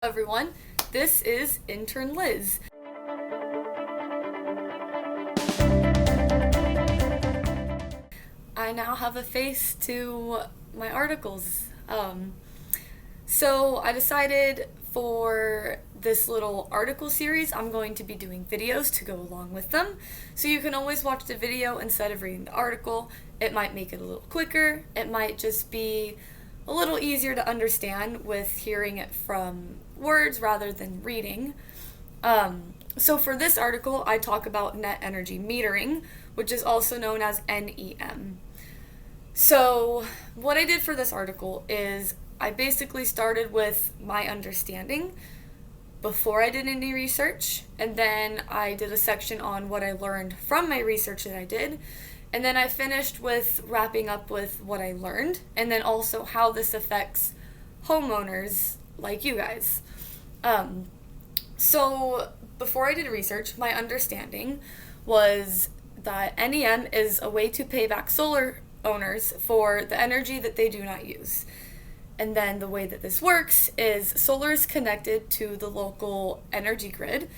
Everyone, this is Intern Liz. I now have a face to my articles. So I decided for this little article series, I'm going to be doing videos to go along with them. So you can always watch the video instead of reading the article. It might make it a little quicker. It might just be a little easier to understand with hearing it from words rather than reading. So for this article, I talk about net energy metering, which is also known as NEM. So what I did for this article is I basically started with my understanding before I did any research, and then I did a section on what I learned from my research that I did, and then I finished with wrapping up with what I learned, and then also how this affects homeowners like you guys. So before I did research, my understanding was that NEM is a way to pay back solar owners for the energy that they do not use. And then the way that this works is solar is connected to the local energy grid,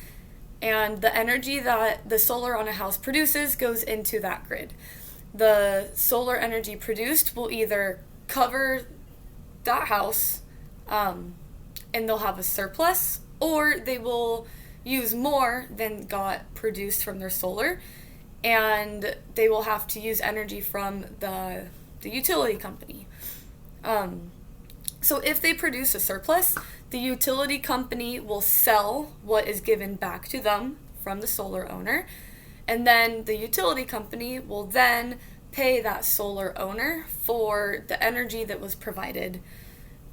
and the energy that the solar on a house produces goes into that grid. The solar energy produced will either cover that house, and they'll have a surplus, or they will use more than got produced from their solar, and they will have to use energy from the utility company. So if they produce a surplus, the utility company will sell what is given back to them from the solar owner, and then the utility company will then pay that solar owner for the energy that was provided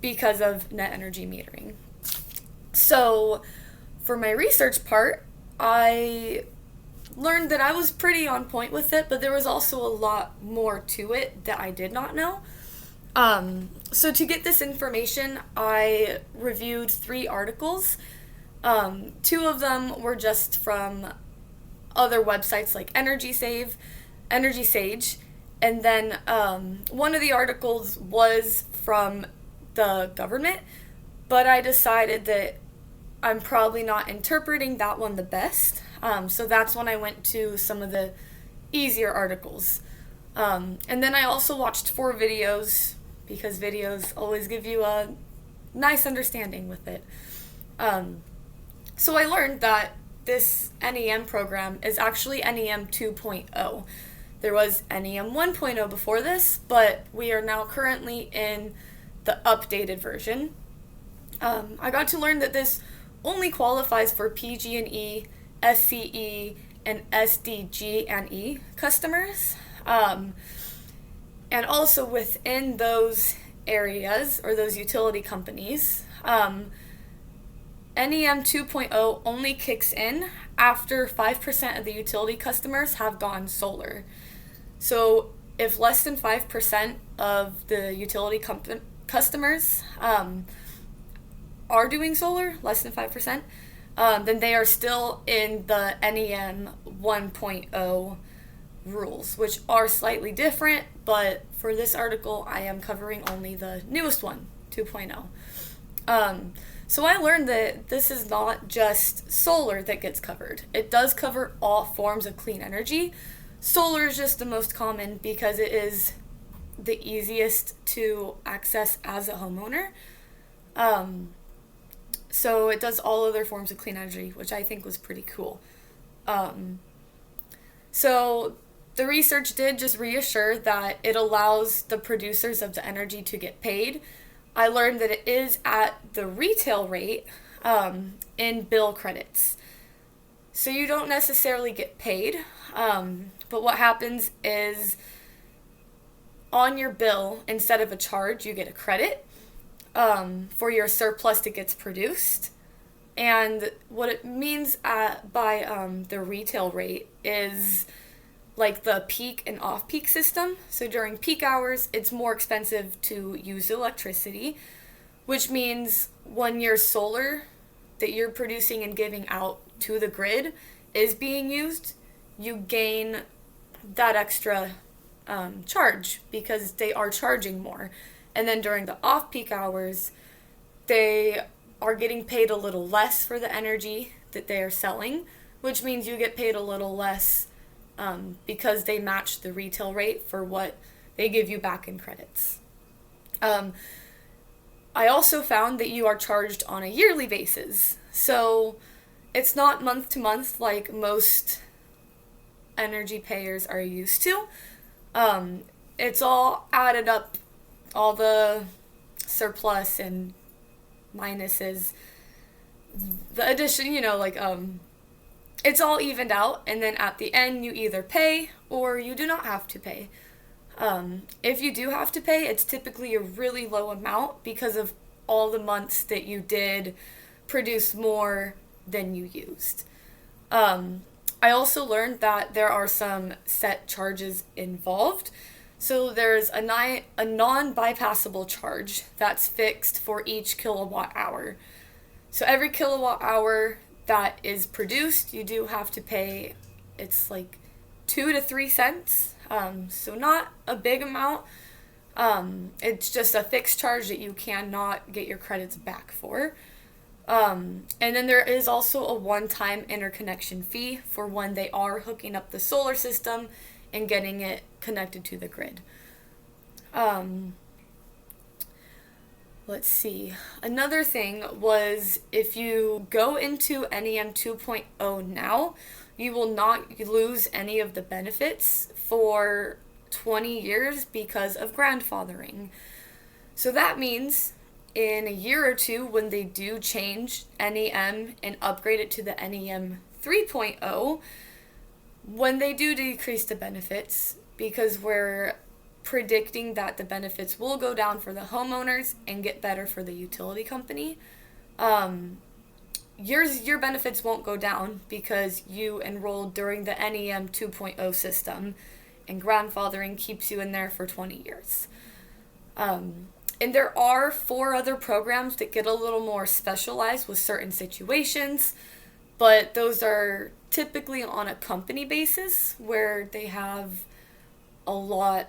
because of net energy metering. So for my research part, I learned that I was pretty on point with it, but there was also a lot more to it that I did not know. So to get this information, I reviewed 3 articles. 2 of them were just from other websites like Energy Sage, and then one of the articles was from the government, but I decided that I'm probably not interpreting that one the best. So that's when I went to some of the easier articles. And then I also watched 4 videos, because videos always give you a nice understanding with it. So I learned that this NEM program is actually NEM 2.0. There was NEM 1.0 before this, but we are now currently in the updated version. I got to learn that this only qualifies for PG&E, SCE, and SDG&E customers. And also within those areas, or those utility companies, NEM 2.0 only kicks in after 5% of the utility customers have gone solar. So if less than 5% of the utility customers are doing solar, less than 5%, then they are still in the NEM 1.0 rules, which are slightly different, but for this article I am covering only the newest one, 2.0. So I learned that this is not just solar that gets covered. It does cover all forms of clean energy. Solar is just the most common because it is the easiest to access as a homeowner. So it does all other forms of clean energy, which I think was pretty cool. So the research did just reassure that it allows the producers of the energy to get paid. I learned that it is at the retail rate in bill credits. So you don't necessarily get paid, but what happens is on your bill, instead of a charge, you get a credit for your surplus that gets produced. And what it means by the retail rate is like the peak and off-peak system. So during peak hours, it's more expensive to use electricity, which means when your solar that you're producing and giving out to the grid is being used, you gain that extra charge because they are charging more. And then during the off-peak hours, they are getting paid a little less for the energy that they are selling, which means you get paid a little less because they match the retail rate for what they give you back in credits. I also found that you are charged on a yearly basis. So it's not month to month like most energy payers are used to. It's all added up, all the surplus and minuses, the addition, it's all evened out, and then at the end you either pay or you do not have to pay. If you do have to pay, it's typically a really low amount because of all the months that you did produce more than you used. I also learned that there are some set charges involved. So there's a non-bypassable charge that's fixed for each kilowatt hour. So every kilowatt hour that is produced, you do have to pay, it's like 2 to 3 cents. So not a big amount. It's just a fixed charge that you cannot get your credits back for. And then there is also a one-time interconnection fee for when they are hooking up the solar system and getting it connected to the grid. Let's see. Another thing was if you go into NEM 2.0 now, you will not lose any of the benefits for 20 years because of grandfathering. So that means in a year or two, when they do change NEM and upgrade it to the NEM 3.0, when they do decrease the benefits, because we're predicting that the benefits will go down for the homeowners and get better for the utility company, your benefits won't go down because you enrolled during the NEM 2.0 system, and grandfathering keeps you in there for 20 years. And there are 4 other programs that get a little more specialized with certain situations, but those are typically on a company basis where they have a lot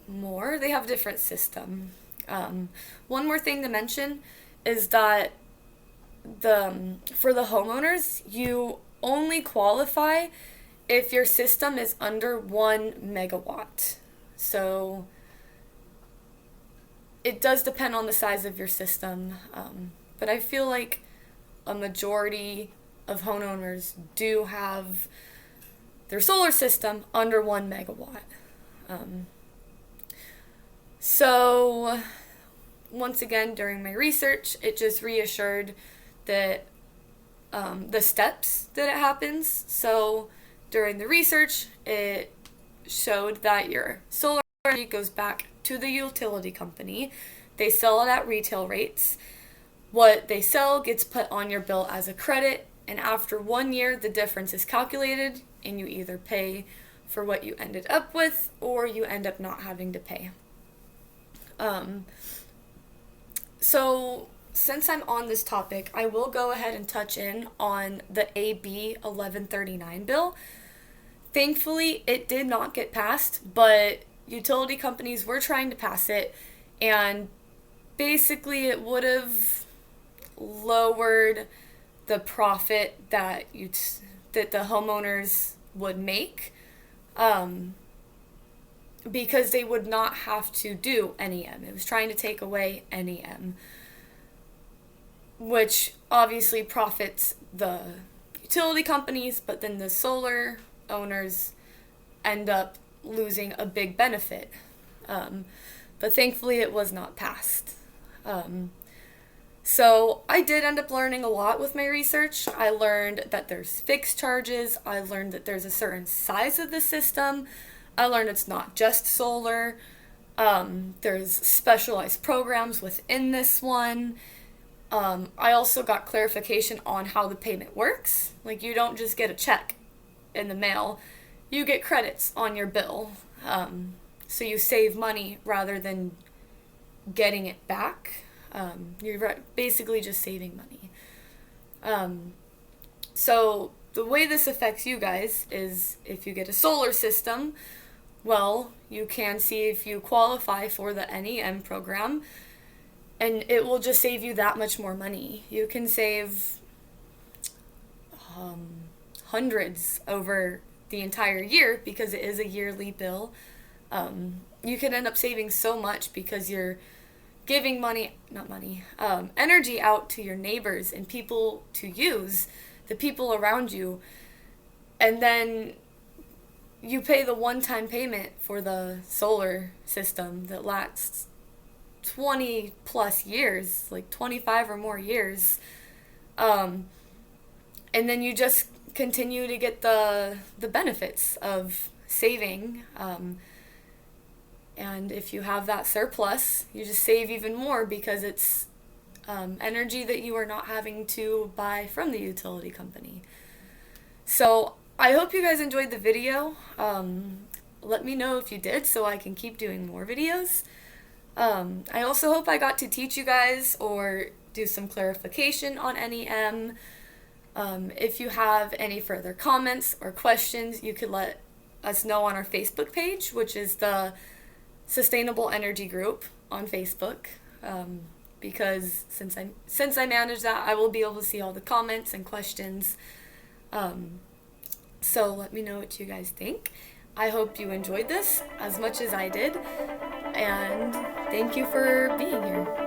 more. They have a different system. One more thing to mention is that for the homeowners, you only qualify if your system is under 1 megawatt. So it does depend on the size of your system, but I feel like a majority of homeowners do have their solar system under 1 megawatt. So once again, during my research, it just reassured that the steps that it happens. So during the research, it showed that your solar energy goes back to the utility company. They sell it at retail rates. What they sell gets put on your bill as a credit, and after 1 year, the difference is calculated, and you either pay for what you ended up with, or you end up not having to pay. So since I'm on this topic, I will go ahead and touch in on the AB 1139 bill. Thankfully, it did not get passed, but utility companies were trying to pass it, and basically it would have lowered the profit that the homeowners would make, because they would not have to do NEM. It was trying to take away NEM, which obviously profits the utility companies, but then the solar owners end up losing a big benefit. But thankfully it was not passed. So I did end up learning a lot with my research. I learned that there's fixed charges. I learned that there's a certain size of the system. I learned it's not just solar. There's specialized programs within this one. I also got clarification on how the payment works. Like, you don't just get a check in the mail. You get credits on your bill. So you save money rather than getting it back. You're basically just saving money. So the way this affects you guys is if you get a solar system, well, you can see if you qualify for the NEM program. and it will just save you that much more money. You can save hundreds over the entire year because it is a yearly bill. You could end up saving so much because you're giving energy out to your neighbors and people to use, the people around you, and then you pay the one-time payment for the solar system that lasts 20 plus years, like 25 or more years. And then you just continue to get the benefits of saving. And if you have that surplus, you just save even more because it's energy that you are not having to buy from the utility company. So I hope you guys enjoyed the video. Let me know if you did so I can keep doing more videos. I also hope I got to teach you guys or do some clarification on NEM. If you have any further comments or questions, you could let us know on our Facebook page, which is the Sustainable Energy Group on Facebook. Because since I manage that, I will be able to see all the comments and questions. So let me know what you guys think. I hope you enjoyed this as much as I did, and thank you for being here.